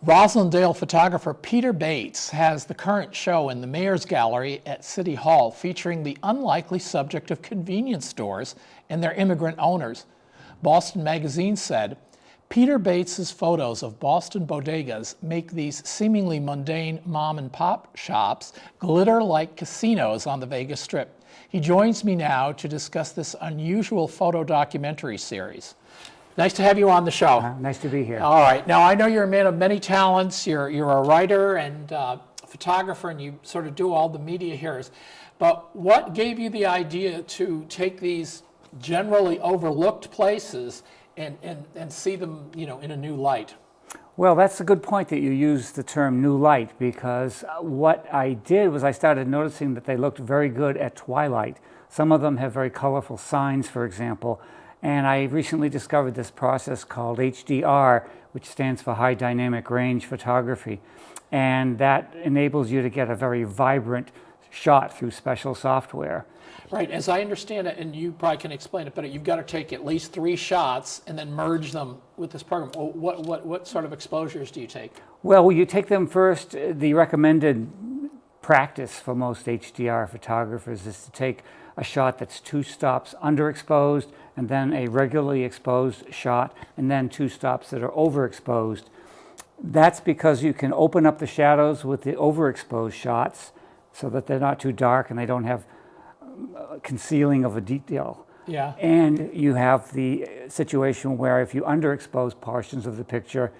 Roslindale photographer Peter Bates has the current show in the Mayor's Gallery at City Hall featuring the unlikely subject of convenience stores and their immigrant owners. Boston Magazine said, Peter Bates's photos of Boston bodegas make these seemingly mundane mom and pop shops glitter like casinos on the Vegas Strip. He joins me now to discuss this unusual photo documentary series. Nice to have you on the show. Nice to be here. All right. Now, I know you're a man of many talents. You're a writer and photographer, and you sort of do all the media here. But what gave you the idea to take these generally overlooked places and see them, in a new light? Well, that's a good point that you use the term new light, because what I did was I started noticing that they looked very good at twilight. Some of them have very colorful signs, for example. And I recently discovered this process called HDR, which stands for High Dynamic Range Photography. And that enables you to get a very vibrant shot through special software. Right. As I understand it, and you probably can explain it better, you've got to take at least 3 shots and then merge them with this program. What sort of exposures do you take? Well, you take them first. The recommended practice for most HDR photographers is to take a shot that's 2 stops underexposed, and then a regularly exposed shot, and then 2 stops that are overexposed. That's because you can open up the shadows with the overexposed shots so that they're not too dark and they don't have concealing of a detail. Yeah. And you have the situation where if you underexpose portions of the picture,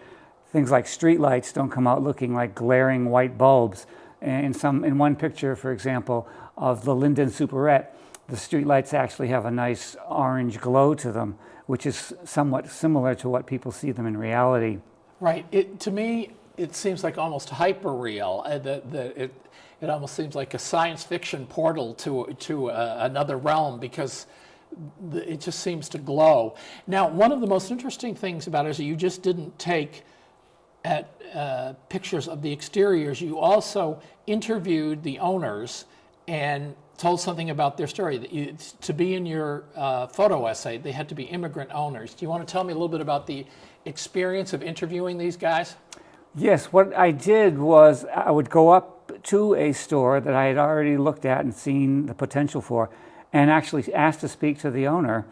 things like streetlights don't come out looking like glaring white bulbs. In one picture, for example, of the Linden Superette, the streetlights actually have a nice orange glow to them, which is somewhat similar to what people see them in reality. Right. To me, it seems like almost hyper-real. It almost seems like a science fiction portal to another realm, because it just seems to glow. Now, one of the most interesting things about it is that you just didn't take pictures of the exteriors. You also interviewed the owners and told something about their story. To be in your photo essay, they had to be immigrant owners. Do you want to tell me a little bit about the experience of interviewing these guys? Yes, what I did was I would go up to a store that I had already looked at and seen the potential for, and actually ask to speak to the owner.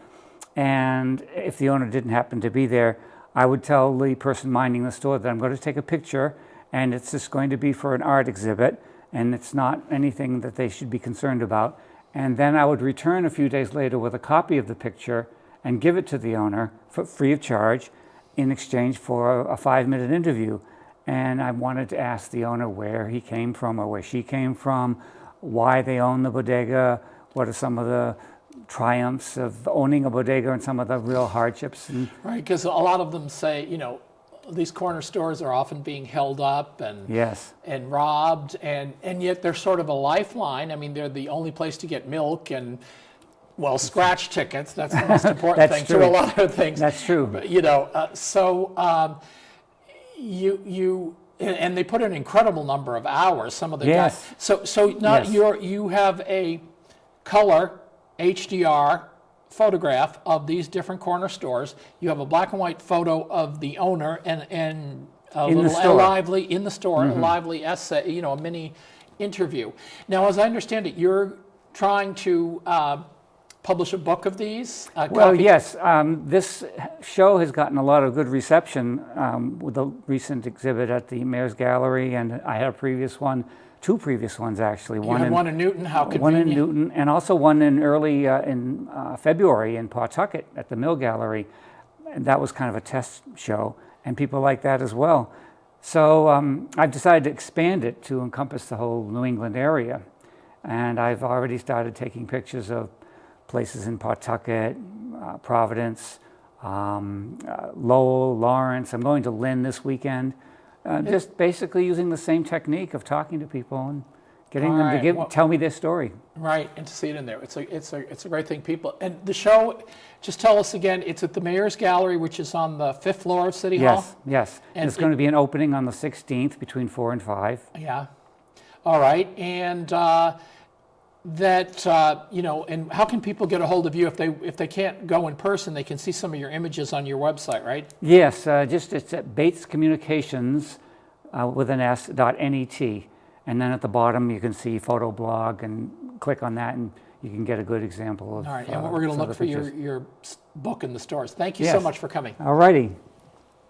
And if the owner didn't happen to be there, I would tell the person minding the store that I'm going to take a picture, and it's just going to be for an art exhibit, and it's not anything that they should be concerned about. And then I would return a few days later with a copy of the picture and give it to the owner for free of charge in exchange for a 5-minute interview. And I wanted to ask the owner where he came from or where she came from, why they own the bodega, what are some of the triumphs of owning a bodega and some of the real hardships. Right, because a lot of them say, these corner stores are often being held up and yes, and robbed, and yet they're sort of a lifeline. I mean, they're the only place to get milk and, well, scratch tickets. That's the most important thing true. to a lot of things. That's true. But, and they put an incredible number of hours. Some of the yes. guys. So now yes. you have a color HDR photograph of these different corner stores. You have a black and white photo of the owner and a lively in the store, a lively essay, a mini interview. Now, as I understand it, you're trying to publish a book of these? Well, yes. This show has gotten a lot of good reception with the recent exhibit at the Mayor's Gallery, and I had a previous one, 2 previous ones actually. One in Newton, how convenient. One in Newton, and also one in early in February in Pawtucket at the Mill Gallery. And that was kind of a test show, and people like that as well. So I've decided to expand it to encompass the whole New England area. And I've already started taking pictures of places in Pawtucket, Providence, Lowell, Lawrence. I'm going to Lynn this weekend. Just basically using the same technique of talking to people and getting them to tell me their story. Right, and to see it in there. It's a great thing. People, and the show, just tell us again, it's at the Mayor's Gallery, which is on the 5th floor of City Hall? Yes. And it's going to be an opening on the 16th between 4 and 5. Yeah. All right, and and how can people get a hold of you if they can't go in person? They can see some of your images on your website, right? Yes, it's at Bates Communications with an S, .net. And then at the bottom, you can see photo blog and click on that and you can get a good example of All right, and we're going to some of look the for pictures. your book in the stores. Thank you so Yes. much for coming. All righty.